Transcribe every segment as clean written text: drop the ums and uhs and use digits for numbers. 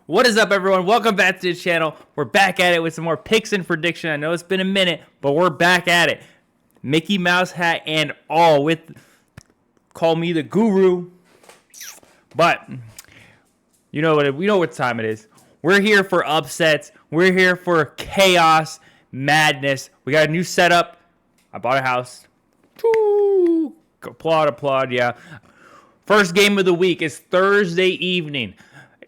What is up, everyone? Welcome back to the channel. We're back at it with some more picks and prediction. I know it's been a minute, but we're back at it. Mickey Mouse hat and all with call me the guru. But you know what? We know what time it is. We're here for upsets. We're here for chaos, madness. We got a new setup. I bought a house. Woo! Applaud, yeah. First game of the week is Thursday evening.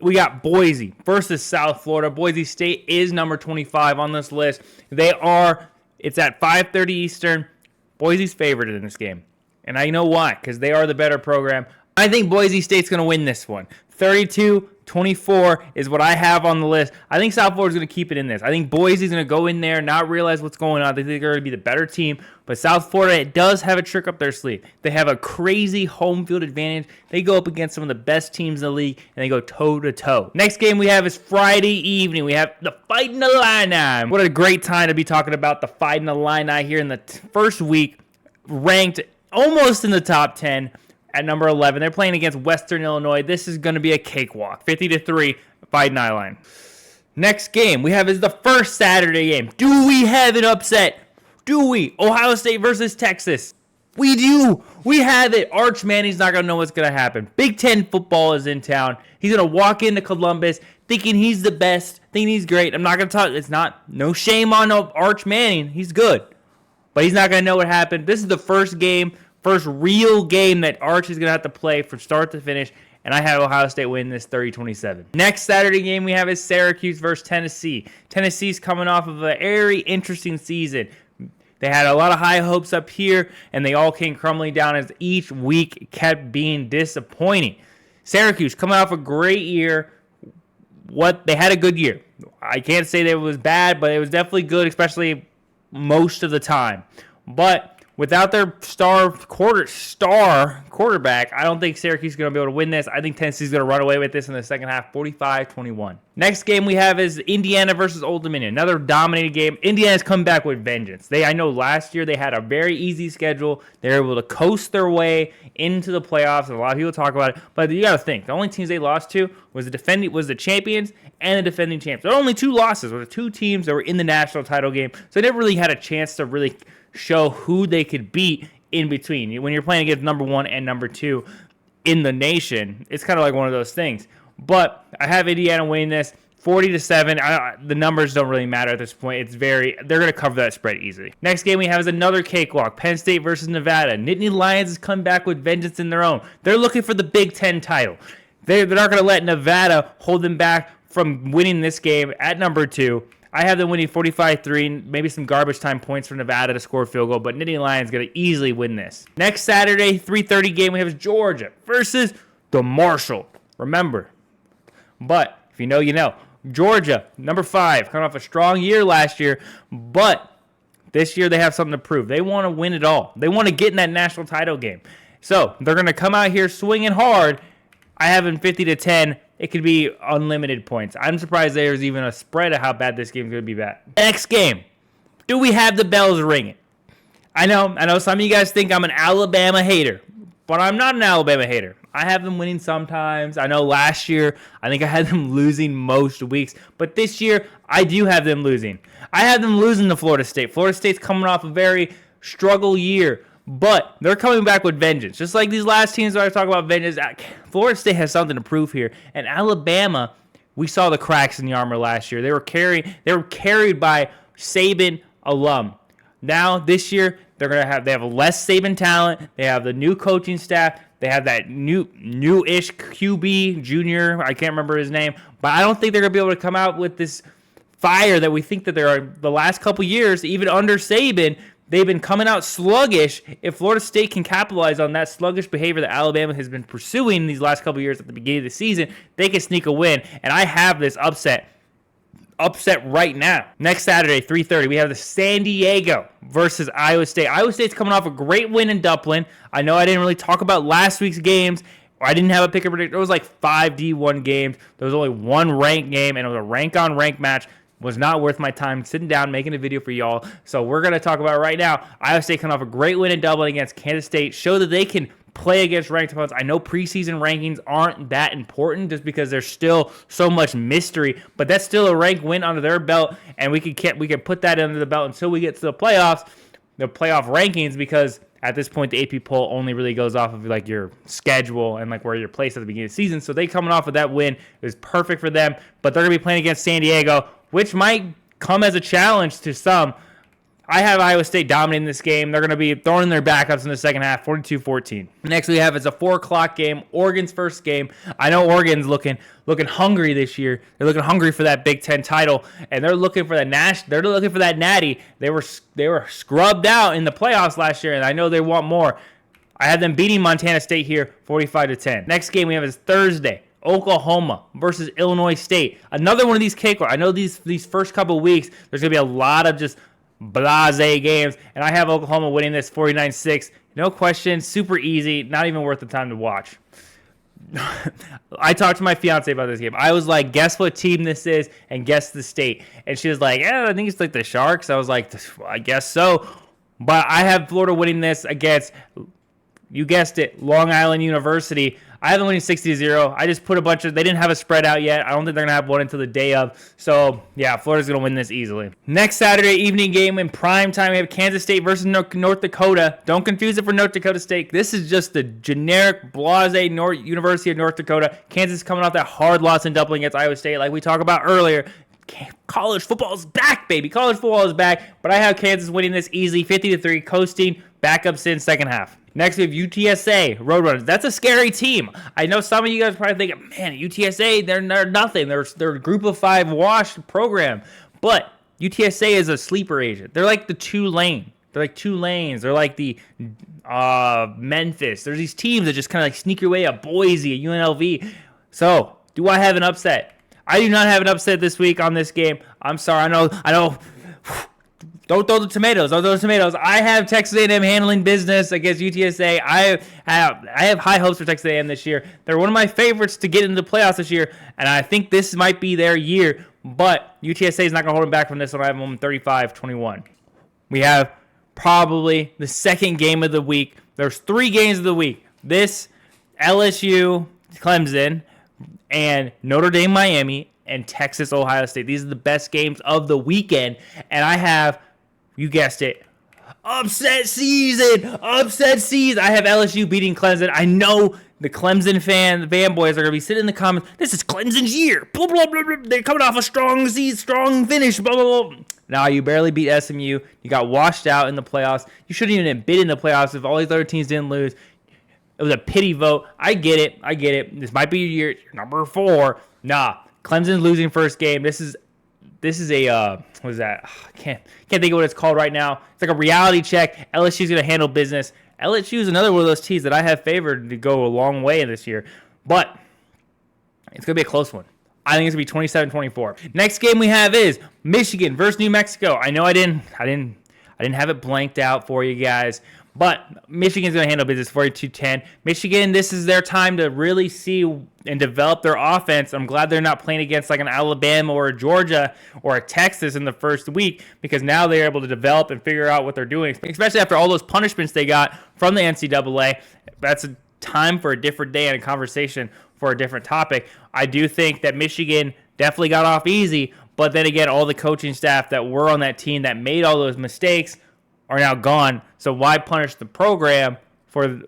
We got Boise versus South Florida. Boise State is number 25 on this list. It's at 5:30 Eastern. Boise's favored in this game. And I know why, because they are the better program. I think Boise State's going to win this one. 32-24 is what I have on the list. I think South Florida's going to keep it in this. I think Boise's going to go in there, not realize what's going on. They think they're going to be the better team. But South Florida, it does have a trick up their sleeve. They have a crazy home field advantage. They go up against some of the best teams in the league, and they go toe-to-toe. Next game we have is Friday evening. We have the Fight in the Illini. What a great time to be talking about the Fight in the Illini here in the first week, ranked almost in the top 10. At number 11, they're playing against Western Illinois. This is going to be a cakewalk. 50-3, Fighting Illini. Next game we have is the first Saturday game. Do we have an upset? Do we? Ohio State versus Texas. We do. We have it. Arch Manning's not going to know what's going to happen. Big Ten football is in town. He's going to walk into Columbus thinking he's the best, thinking he's great. I'm not going to talk. It's not, no shame on Arch Manning. He's good. But he's not going to know what happened. This is the first game. First real game that Arch is going to have to play from start to finish, and I have Ohio State win this 30-27. Next Saturday game we have is Syracuse versus Tennessee. Tennessee's coming off of a very interesting season. They had a lot of high hopes up here, and they all came crumbling down as each week kept being disappointing. Syracuse coming off a great year. They had a good year. I can't say that it was bad, but it was definitely good, especially most of the time. But without their star quarterback, I don't think Syracuse is going to be able to win this. I think Tennessee's going to run away with this in the second half, 45-21. Next game we have is Indiana versus Old Dominion. Another dominating game. Indiana's come back with vengeance. I know last year they had a very easy schedule. They were able to coast their way into the playoffs, and a lot of people talk about it. But you got to think, the only teams they lost to was the champions and the defending champs. There were only two losses. There were two teams that were in the national title game, so they never really had a chance to really show who they could beat in between. When you're playing against number 1 and number 2 in the nation, it's kind of like one of those things. But I have Indiana winning this 40-7. The numbers don't really matter at this point. They're going to cover that spread easily. Next game we have is another cakewalk. Penn State versus Nevada. Nittany Lions has come back with vengeance in their own. They're looking for the Big Ten title. They're not going to let Nevada hold them back from winning this game at number 2. I have them winning 45-3, maybe some garbage time points for Nevada to score a field goal, but Nittany Lions going to easily win this. Next Saturday, 3:30 game, we have Georgia versus the Marshall. Remember. But if you know, you know. Georgia, number 5, coming off a strong year last year, but this year they have something to prove. They want to win it all. They want to get in that national title game. So they're going to come out here swinging hard. I have them 50-10. It could be unlimited points. I'm surprised there's even a spread of how bad this game is going to be bad. Next game. Do we have the bells ringing? I know some of you guys think I'm an Alabama hater, but I'm not an Alabama hater. I have them winning sometimes. I know last year, I think I had them losing most weeks, but this year, I do have them losing. I have them losing to Florida State. Florida State's coming off a very struggle year. But they're coming back with vengeance. Just like these last teams that I talk about vengeance, Florida State has something to prove here. And Alabama, we saw the cracks in the armor last year. They were carried by Saban alum. Now, this year, they have less Saban talent. They have the new coaching staff. They have that new-ish QB junior. I can't remember his name. But I don't think they're going to be able to come out with this fire that we think that they are the last couple years, even under Saban. They've been coming out sluggish. If Florida State can capitalize on that sluggish behavior that Alabama has been pursuing these last couple years at the beginning of the season, they can sneak a win. And I have this upset right now. Next Saturday, 3:30, we have the San Diego versus Iowa State. Iowa State's coming off a great win in Dublin. I know I didn't really talk about last week's games. I didn't have a pick and predict. There was like 5 D1 games. There was only one ranked game, and it was a rank-on-rank match. Was not worth my time sitting down making a video for y'all. So we're going to talk about it right now. Iowa State coming off a great win in Dublin against Kansas State. Show that they can play against ranked opponents. I know preseason rankings aren't that important just because there's still so much mystery, but that's still a ranked win under their belt, and we can put that under the belt until we get to the playoff rankings, because at this point the AP poll only really goes off of like your schedule and like where you're placed at the beginning of the season. So they coming off of that win, it was perfect for them, but they're gonna be playing against San Diego, which might come as a challenge to some. I have Iowa State dominating this game. They're going to be throwing their backups in the second half, 42-14. Next we have is a 4 o'clock game, Oregon's first game. I know Oregon's looking hungry this year. They're looking hungry for that Big Ten title, and they're looking for They're looking for that natty. They were scrubbed out in the playoffs last year, and I know they want more. I have them beating Montana State here, 45-10. Next game we have is Thursday. Oklahoma versus Illinois State. Another one of these cakewalk. I know these first couple weeks, there's going to be a lot of just blase games, and I have Oklahoma winning this 49-6. No question, super easy, not even worth the time to watch. I talked to my fiance about this game. I was like, guess what team this is and guess the state. And she was like, I think it's like the Sharks. I was like, I guess so. But I have Florida winning this against, you guessed it, Long Island University. I have them winning 60-0. I just put they didn't have a spread out yet. I don't think they're going to have one until the day of. So, yeah, Florida's going to win this easily. Next Saturday evening game in prime time, we have Kansas State versus North Dakota. Don't confuse it for North Dakota State. This is just the generic blase University of North Dakota. Kansas coming off that hard loss in Dublin against Iowa State like we talked about earlier. College football is back, baby. College football is back. But I have Kansas winning this easily, 50-3, coasting, backups in second half. Next, we have UTSA, Roadrunners. That's a scary team. I know some of you guys probably think, man, UTSA, they're nothing. They're a group of 5 washed program. But UTSA is a sleeper agent. They're like the Tulane. They're like Tulanes. They're like the Memphis. There's these teams that just kind of like sneak your way up. Boise, UNLV. So, do I have an upset? I do not have an upset this week on this game. I'm sorry. I know. Don't throw the tomatoes. I have Texas A&M handling business against UTSA. I have high hopes for Texas A&M this year. They're one of my favorites to get into the playoffs this year, and I think this might be their year. But UTSA is not going to hold them back from this one. I have them 35-21. We have probably the second game of the week. There's 3 games of the week. This, LSU, Clemson, and Notre Dame, Miami, and Texas, Ohio State. These are the best games of the weekend, and I have, you guessed it, upset season. I have LSU beating Clemson. I know the Clemson fanboys are going to be sitting in the comments, this is Clemson's year. Blah, blah, blah, blah. They're coming off a strong finish. Blah, blah, blah. Now, you barely beat SMU. You got washed out in the playoffs. You shouldn't even have been in the playoffs if all these other teams didn't lose. It was a pity vote. I get it. This might be your year. You're number 4. Nah, Clemson's losing first game. This is a what is that? I can't think of what it's called right now. It's like a reality check. LSU's gonna handle business. LSU is another one of those teams that I have favored to go a long way in this year, but it's gonna be a close one. I think it's gonna be 27-24. Next game we have is Michigan versus New Mexico. I know I didn't have it blanked out for you guys. But Michigan's going to handle business 42-10. Michigan, this is their time to really see and develop their offense. I'm glad they're not playing against like an Alabama or a Georgia or a Texas in the first week, because now they're able to develop and figure out what they're doing, especially after all those punishments they got from the NCAA. That's a time for a different day and a conversation for a different topic. I do think that Michigan definitely got off easy, but then again, all the coaching staff that were on that team that made all those mistakes are now gone. So why punish the program for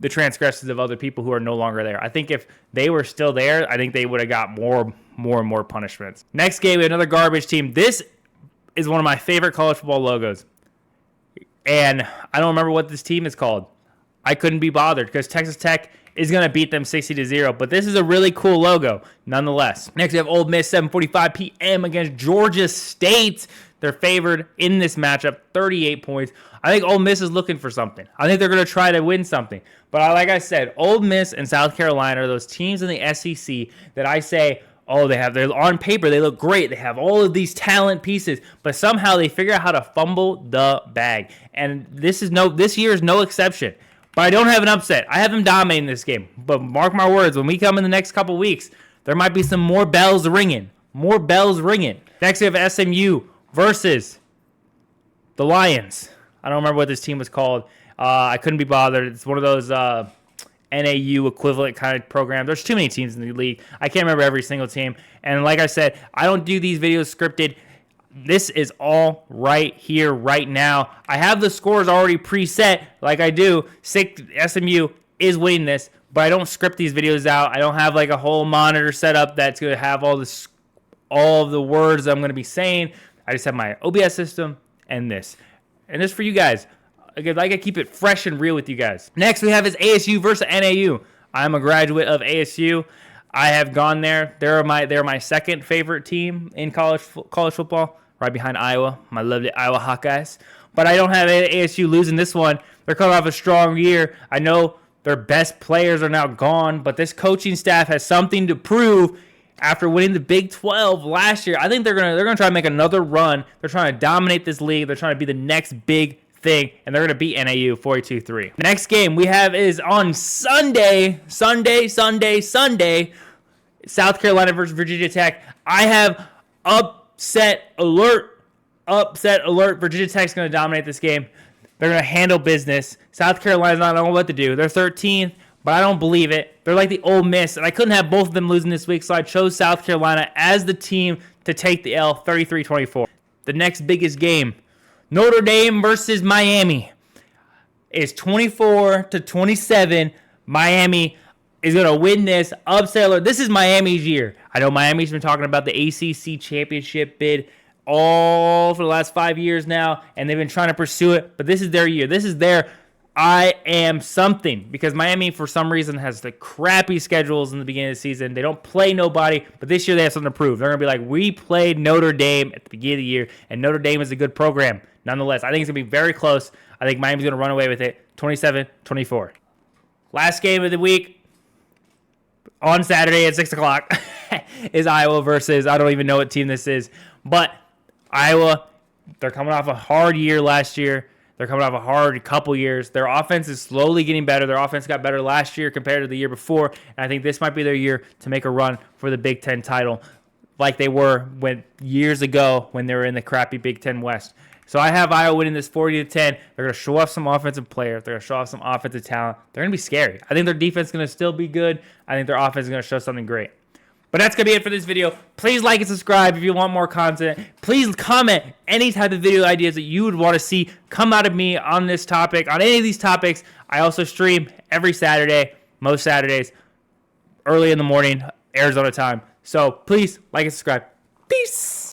the transgressions of other people who are no longer there? I think if they were still there, I think they would have got more and more punishments. Next game, we have another garbage team. This is one of my favorite college football logos. And I don't remember what this team is called. I couldn't be bothered because Texas Tech is going to beat them 60-0. But this is a really cool logo nonetheless. Next, we have Ole Miss, 7:45 p.m. against Georgia State. They're favored in this matchup, 38 points. I think Ole Miss is looking for something. I think they're going to try to win something. But like I said, Ole Miss and South Carolina are those teams in the SEC that I say, they're on paper, they look great. They have all of these talent pieces, but somehow they figure out how to fumble the bag. And this year is no exception. But I don't have an upset. I have them dominating this game. But mark my words, when we come in the next couple weeks, there might be some more bells ringing. Next, we have SMU versus the Lions. I don't remember what this team was called. I couldn't be bothered. It's one of those NAU equivalent kind of program. There's too many teams in the league. I can't remember every single team. And like I said, I don't do these videos scripted. This is all right here, right now. I have the scores already preset like I do. SMU is winning this, but I don't script these videos out. I don't have like a whole monitor set up that's going to have all of the words I'm going to be saying. I just have my OBS system and this. And this for you guys. Again, I keep it fresh and real with you guys. Next we have is ASU versus NAU. I'm a graduate of ASU. I have gone there. They're my second favorite team in college football, right behind Iowa, my lovely Iowa Hawkeyes. But I don't have ASU losing this one. They're coming off a strong year. I know their best players are now gone, but this coaching staff has something to prove after winning the Big 12 last year. I think they're gonna try to make another run. They're trying to dominate this league. They're trying to be the next big thing, and they're going to beat NAU 42-3. Next game we have is on Sunday. South Carolina versus Virginia Tech. I have upset alert. Virginia Tech's going to dominate this game. They're going to handle business. South Carolina's not knowing what to do. They're 13th, but I don't believe it. They're like the Ole Miss, and I couldn't have both of them losing this week, so I chose South Carolina as the team to take the L, 33-24. The next biggest game, Notre Dame versus Miami, is 24-27. Miami is going to win this. Upset alert. This is Miami's year. I know Miami's been talking about the ACC championship bid all for the last 5 years now, and they've been trying to pursue it, but this is their year. This is their I am something, because Miami, for some reason, has the crappy schedules in the beginning of the season. They don't play nobody, but this year they have something to prove. They're going to be like, we played Notre Dame at the beginning of the year, and Notre Dame is a good program. Nonetheless, I think it's going to be very close. I think Miami's going to run away with it, 27-24. Last game of the week, on Saturday at 6 o'clock, is Iowa versus, I don't even know what team this is, but Iowa, they're coming off a hard year last year. They're coming off a hard couple years. Their offense is slowly getting better. Their offense got better last year compared to the year before, and I think this might be their year to make a run for the Big Ten title like they were years ago when they were in the crappy Big Ten West. So I have Iowa winning this 40-10. They're going to show off some offensive players. They're going to show off some offensive talent. They're going to be scary. I think their defense is going to still be good. I think their offense is going to show something great. But that's going to be it for this video. Please like and subscribe if you want more content. Please comment any type of video ideas that you would want to see come out of me on this topic, on any of these topics. I also stream every Saturday, most Saturdays, early in the morning, Arizona time. So please like and subscribe. Peace.